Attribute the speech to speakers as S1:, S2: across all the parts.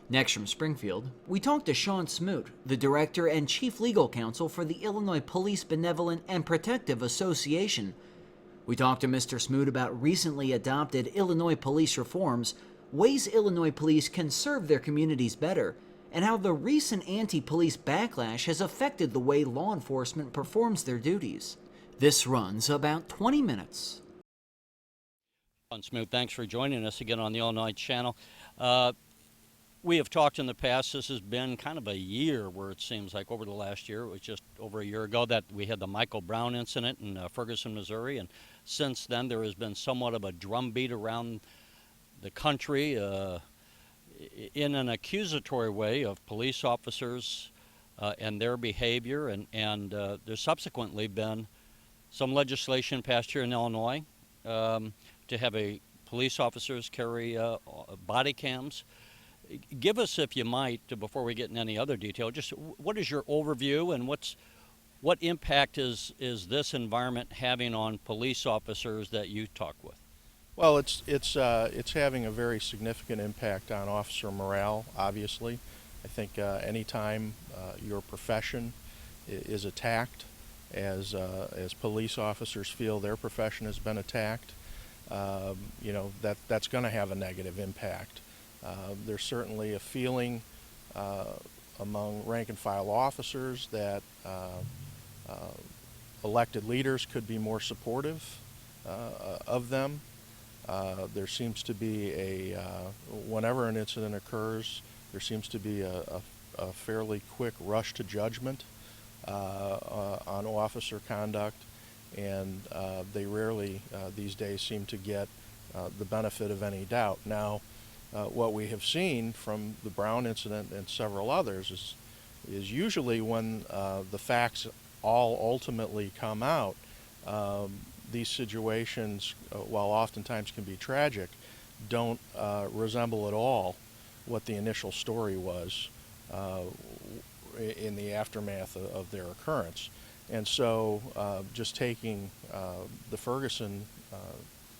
S1: Next from Springfield, we talked to Sean Smoot, the Director and Chief Legal Counsel for the Illinois Police Benevolent and Protective Association. We talked to Mr. Smoot about recently adopted Illinois police reforms, ways Illinois police can serve their communities better, and how the recent anti-police backlash has affected the way law enforcement performs their duties. This runs about 20 minutes.
S2: Sean Smoot, thanks for joining us again on the Illinois Channel. We have talked in the past, this has been kind of a year where it seems like over the last year, it was just over a year ago that we had the Michael Brown incident in Ferguson, Missouri, and since then there has been somewhat of a drumbeat around the country in an accusatory way of police officers and their behavior, and there's subsequently been some legislation passed here in Illinois to have police officers carry body cams. Give us, if you might, before we get in any other detail, just what is your overview and what impact is this environment having on police officers that you talk with?
S3: Well, it's having a very significant impact on officer morale. Obviously, I think anytime your profession is attacked, as police officers feel their profession has been attacked, that's going to have a negative impact. There's certainly a feeling among rank and file officers that elected leaders could be more supportive of them. There seems to be whenever an incident occurs, there seems to be a fairly quick rush to judgment on officer conduct, and they rarely these days seem to get the benefit of any doubt. Now, what we have seen from the Brown incident and several others is usually when the facts all ultimately come out, these situations, while oftentimes can be tragic, don't resemble at all what the initial story was in the aftermath of their occurrence. And so just taking the Ferguson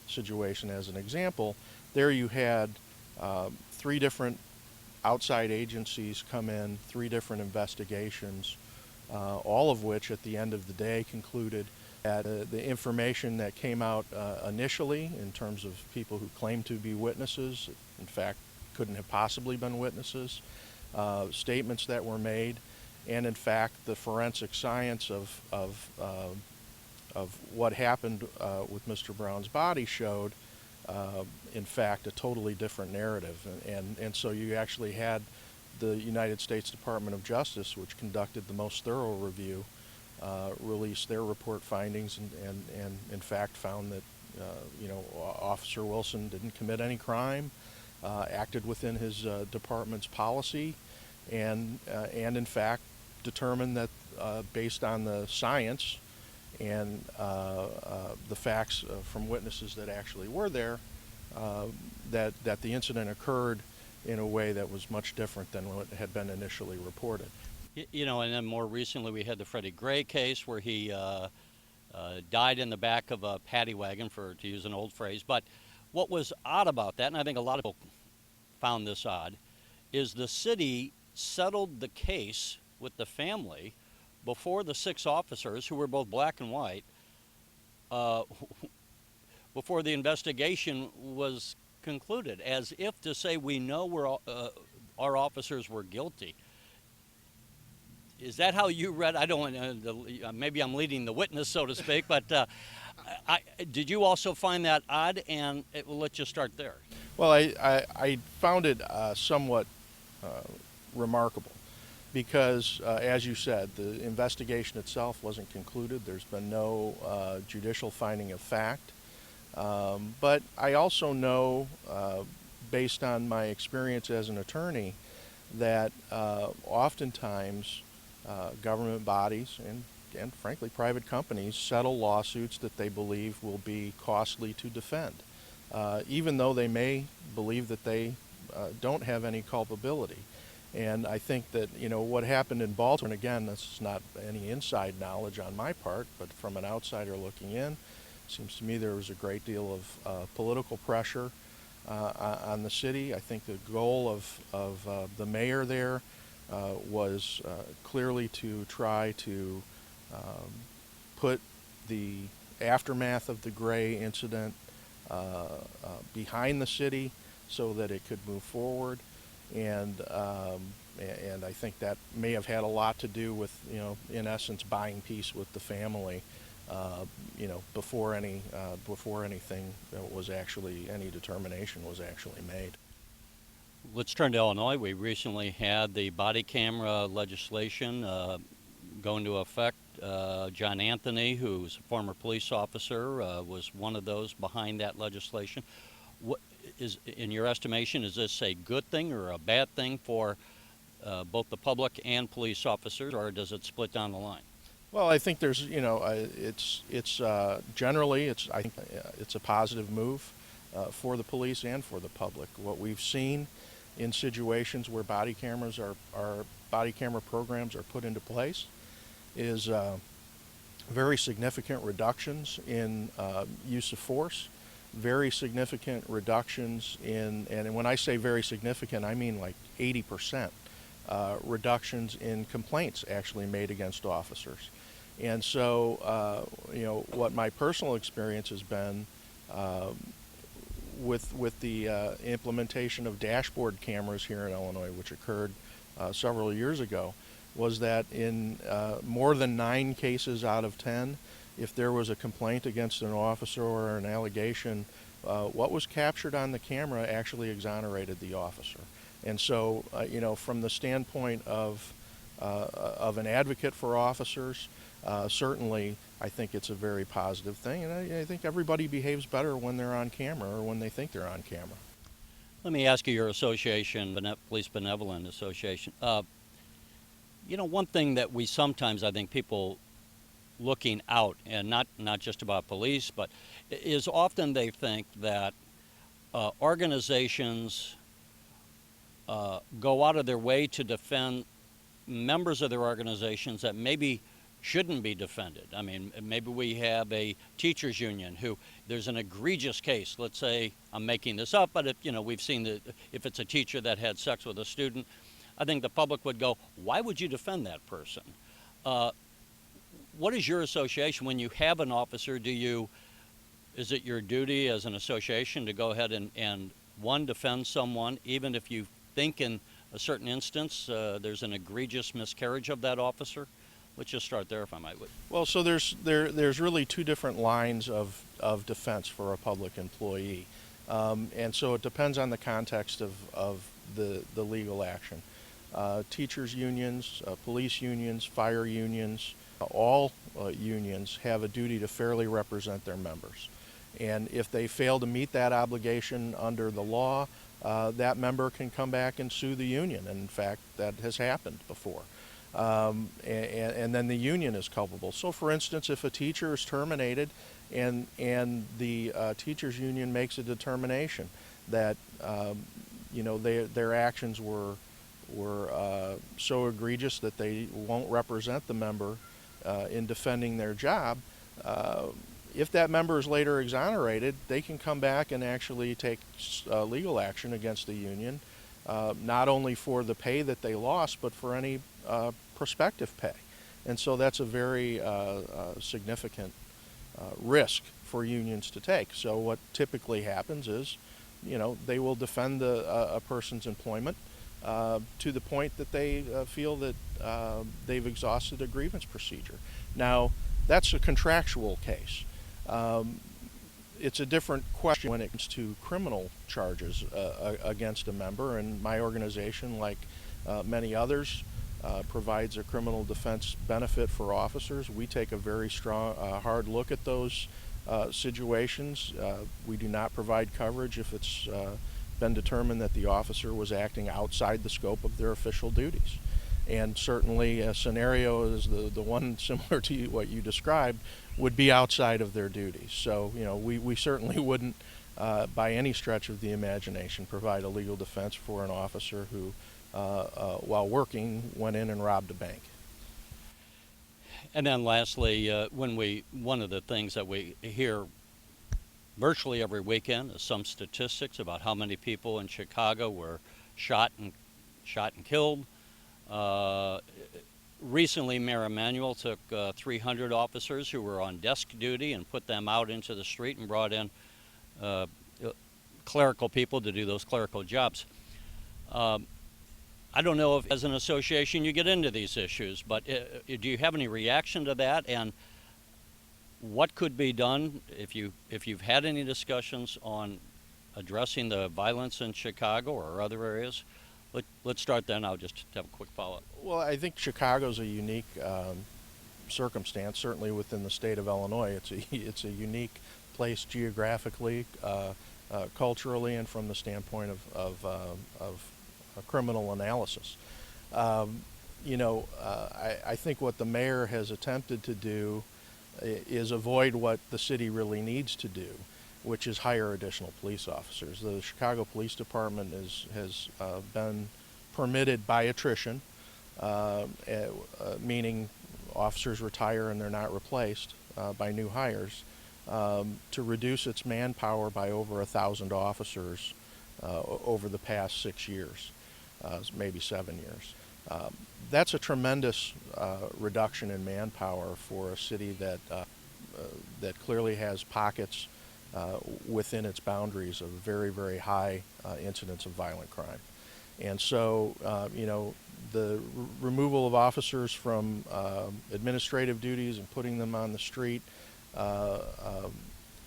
S3: situation as an example, there you had 3 different outside agencies come in, 3 different investigations, all of which at the end of the day concluded that the information that came out initially in terms of people who claimed to be witnesses, in fact, couldn't have possibly been witnesses, statements that were made, and in fact the forensic science of what happened with Mr. Brown's body showed in fact a totally different narrative, and so you actually had the United States Department of Justice, which conducted the most thorough review, release their report findings and in fact found that Officer Wilson didn't commit any crime, acted within his department's policy, and in fact determined that based on the science and the facts from witnesses that actually were there, that the incident occurred in a way that was much different than what had been initially reported.
S2: And then more recently we had the Freddie Gray case where he died in the back of a paddy wagon, to use an old phrase. But what was odd about that, and I think a lot of people found this odd, is the city settled the case with the family before the 6 officers, who were both black and white, before the investigation was concluded, as if to say we know our officers were guilty. Is that how you read? I don't want maybe I'm leading the witness, so to speak, but did you also find that odd? And we'll let you start there.
S3: Well, I found it somewhat remarkable because, as you said, the investigation itself wasn't concluded. There's been no judicial finding of fact. But I also know, based on my experience as an attorney, that oftentimes government bodies and frankly private companies settle lawsuits that they believe will be costly to defend, even though they may believe that they don't have any culpability. And I think that what happened in Baltimore, and again, this is not any inside knowledge on my part, but from an outsider looking in, it seems to me there was a great deal of political pressure on the city. I think the goal of the mayor there was clearly to try to put the aftermath of the Gray incident behind the city so that it could move forward, and I think that may have had a lot to do with, in essence, buying peace with the family, before anything was actually, any determination was actually made.
S2: Let's turn to Illinois. We recently had the body camera legislation go into effect. John Anthony, who's a former police officer, was one of those behind that legislation. What is, in your estimation, is this a good thing or a bad thing for both the public and police officers, or does it split down the line?
S3: Well, I think there's, it's generally, I think it's a positive move for the police and for the public. What we've seen in situations where body camera programs are put into place is very significant reductions in use of force, very significant reductions in, and when I say very significant, I mean like 80% reductions in complaints actually made against officers. And so, what my personal experience has been with the implementation of dashboard cameras here in Illinois, which occurred several years ago, was that in more than 9 cases out of 10, if there was a complaint against an officer or an allegation, what was captured on the camera actually exonerated the officer. And so, from the standpoint of an advocate for officers, certainly I think it's a very positive thing, and I think everybody behaves better when they're on camera or when they think they're on camera.
S2: Let me ask you your association, Police Benevolent Association. One thing that we sometimes, I think people looking out, and not just about police, but is often they think that organizations go out of their way to defend members of their organizations that maybe shouldn't be defended. I mean, maybe we have a teachers union who there's an egregious case. Let's say, I'm making this up, but if we've seen that if it's a teacher that had sex with a student, I think the public would go, why would you defend that person? What is your association when you have an officer? Is it your duty as an association to go ahead and one, defend someone, even if you think in a certain instance there's an egregious miscarriage of that officer? Let's just start there, if I might.
S3: Well, so there's really 2 different lines of defense for a public employee, and so it depends on the context of the legal action. Teachers unions, police unions, fire unions, all unions have a duty to fairly represent their members, and if they fail to meet that obligation under the law, that member can come back and sue the union, and in fact that has happened before. And then the union is culpable. So for instance, if a teacher is terminated and the teachers union makes a determination that their actions were so egregious that they won't represent the member in defending their job, if that member is later exonerated, they can come back and actually take legal action against the union, not only for the pay that they lost, but for any prospective pay. And so that's a very significant risk for unions to take. So what typically happens is, they will defend a person's employment to the point that they feel that they've exhausted a grievance procedure. Now, that's a contractual case. It's a different question when it comes to criminal charges against a member, and my organization, like many others, provides a criminal defense benefit for officers. We take a very strong, hard look at those situations. We do not provide coverage if it's been determined that the officer was acting outside the scope of their official duties. And certainly a scenario is the one similar to what you described would be outside of their duties. So, we certainly wouldn't, by any stretch of the imagination, provide a legal defense for an officer who, while working, went in and robbed a bank.
S2: And then lastly, one of the things that we hear virtually every weekend some statistics about how many people in Chicago were shot and killed. Recently, Mayor Emanuel took 300 officers who were on desk duty and put them out into the street and brought in clerical people to do those clerical jobs. I don't know if, as an association, you get into these issues, but do you have any reaction to that? And what could be done if you've had any discussions on addressing the violence in Chicago or other areas? Let's start there, and I'll just have a quick follow-up.
S3: Well, I think Chicago's a unique circumstance, certainly within the state of Illinois. It's a unique place geographically, culturally, and from the standpoint of criminal analysis. I think what the mayor has attempted to do is avoid what the city really needs to do, which is hire additional police officers. The Chicago Police Department has been permitted by attrition, meaning officers retire and they're not replaced by new hires, to reduce its manpower by over 1,000 officers over the past 6 years, maybe 7 years. That's a tremendous reduction in manpower for a city that clearly has pockets within its boundaries of very, very high incidence of violent crime. And so, the removal of officers from administrative duties and putting them on the street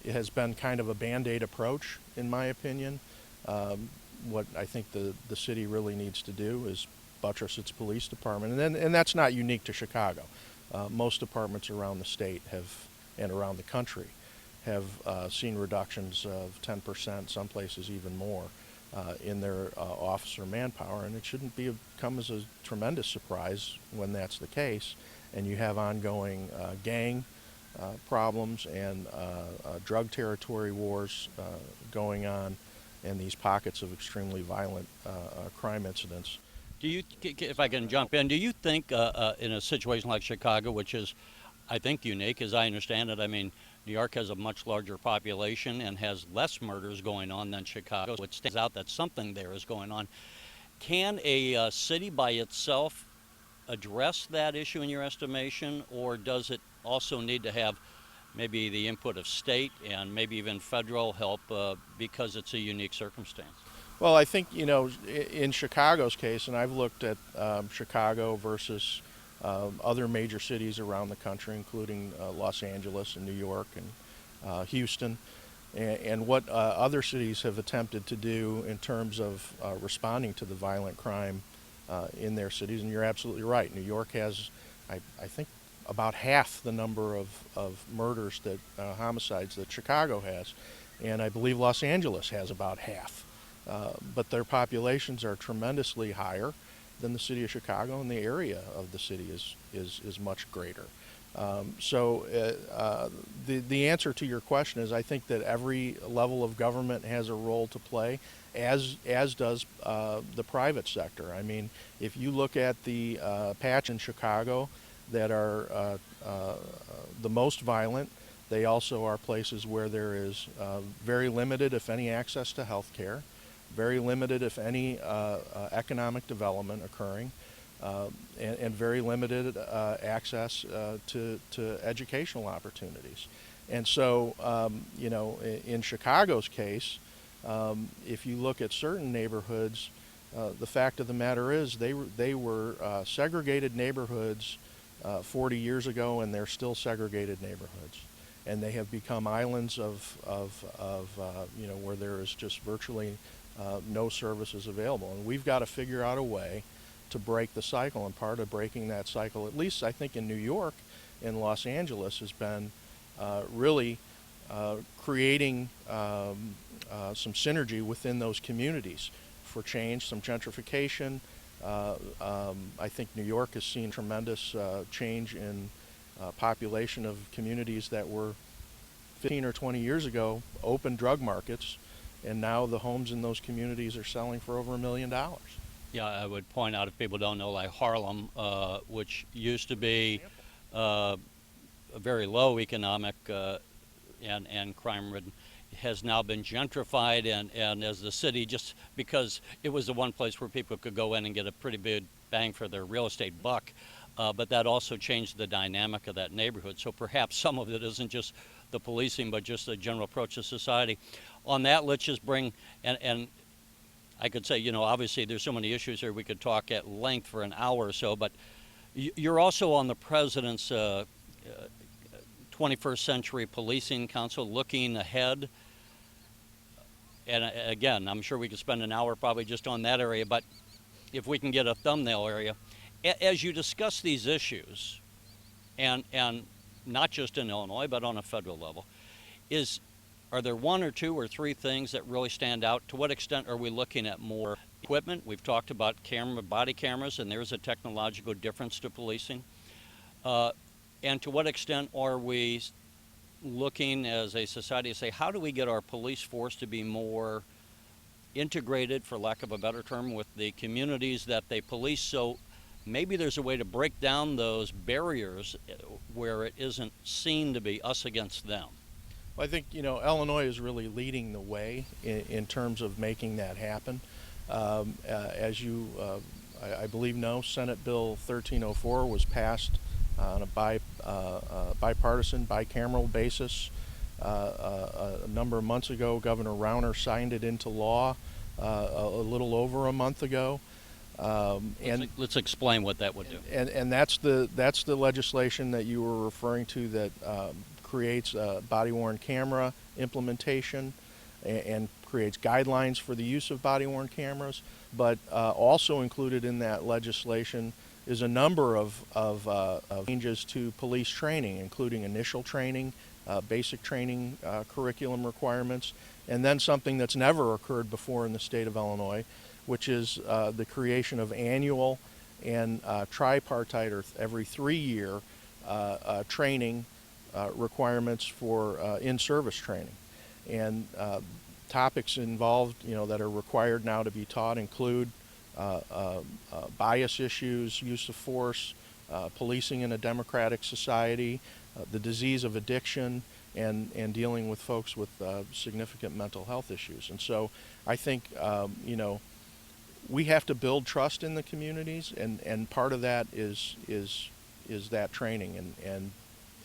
S3: it has been kind of a Band-Aid approach, in my opinion. What I think the city really needs to do is buttress its police department, and that's not unique to Chicago. Most departments around the state and around the country have seen reductions of 10%, some places even more, in their officer manpower, and it shouldn't come as a tremendous surprise when that's the case, and you have ongoing gang problems and drug territory wars going on, and these pockets of extremely violent crime incidents.
S2: Do you, if I can jump in, do you think in a situation like Chicago, which is, I think, unique, as I understand it, I mean, New York has a much larger population and has less murders going on than Chicago, so it stands out that something there is going on. Can a city by itself address that issue in your estimation, or does it also need to have maybe the input of state and maybe even federal help because it's a unique circumstance?
S3: Well, I think, in Chicago's case, and I've looked at Chicago versus other major cities around the country, including Los Angeles and New York and Houston, and what other cities have attempted to do in terms of responding to the violent crime in their cities. And you're absolutely right. New York has, I think, about half the number of murders, homicides that Chicago has, and I believe Los Angeles has about half. But their populations are tremendously higher than the city of Chicago, and the area of the city is much greater. So the answer to your question is, I think that every level of government has a role to play, as does the private sector. I mean, if you look at the patch in Chicago that are the most violent, they also are places where there is very limited, if any, access to health care, very limited, if any, economic development occurring, and very limited access to educational opportunities. And so, in Chicago's case, if you look at certain neighborhoods, the fact of the matter is they were segregated neighborhoods 40 years ago, and they're still segregated neighborhoods. And they have become islands of where there is just virtually no services available. And we've got to figure out a way to break the cycle, and part of breaking that cycle, at least I think in New York and Los Angeles, has been really creating some synergy within those communities for change, some gentrification. I think New York has seen tremendous change in population of communities that were 15 or 20 years ago open drug markets, and now the homes in those communities are selling for over $1 million.
S2: Yeah, I would point out, if people don't know, like Harlem, which used to be a very low economic and crime-ridden has now been gentrified, and as the city, just because it was the one place where people could go in and get a pretty big bang for their real estate buck, but that also changed the dynamic of that neighborhood. So perhaps some of it isn't just the policing, but just the general approach to society. On that, let's just bring, and I could say, you know, obviously there's so many issues here, we could talk at length for an hour or so, but you're also on the President's 21st Century Policing Council, looking ahead. And again, I'm sure we could spend an hour probably just on that area, but if we can get a thumbnail area. As you discuss these issues, and not just in Illinois, but on a federal level, are there one or two or three things that really stand out? To what extent are we looking at more equipment? We've talked about body cameras, and there's a technological difference to policing. And to what extent are we looking as a society to say, how do we get our police force to be more integrated, for lack of a better term, with the communities that they police? So maybe there's a way to break down those barriers where it isn't seen to be us against them.
S3: Well, I think, you know, Illinois is really leading the way in terms of making that happen. As you, I believe, know, Senate Bill 1304 was passed on a bipartisan, bicameral basis a number of months ago. Governor Rauner signed it into law a little over a month ago. And
S2: let's explain what that would do.
S3: And that's the legislation that you were referring to that creates a body-worn camera implementation and creates guidelines for the use of body-worn cameras. But also included in that legislation is a number of changes to police training, including initial training, basic training curriculum requirements, and then something that's never occurred before in the state of Illinois, which is the creation of annual and tripartite, or every 3-year training requirements for in-service training. And topics involved, you know, that are required now to be taught include bias issues, use of force, policing in a democratic society, the disease of addiction, and dealing with folks with significant mental health issues. And so I think, you know, we have to build trust in the communities, and part of that is that training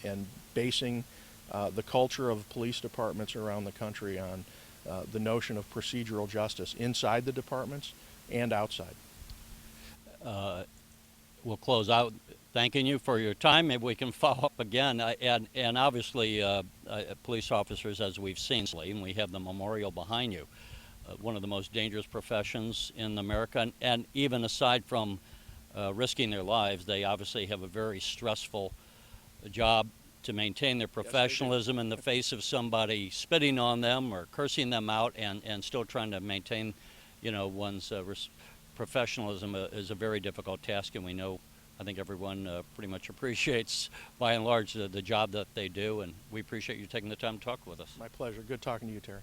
S3: and basing the culture of police departments around the country on the notion of procedural justice inside the departments and outside.
S2: We'll close out thanking you for your time. Maybe we can follow up again. And obviously, police officers, as we've seen, and we have the memorial behind you, one of the most dangerous professions in America. And even aside from risking their lives, they obviously have a very stressful job to maintain their professionalism in the face of somebody spitting on them or cursing them out, and still trying to maintain, you know, one's professionalism is a very difficult task, and we know, I think everyone pretty much appreciates, by and large, the job that they do, and we appreciate you taking the time to talk with us.
S3: My pleasure. Good talking to you, Terry.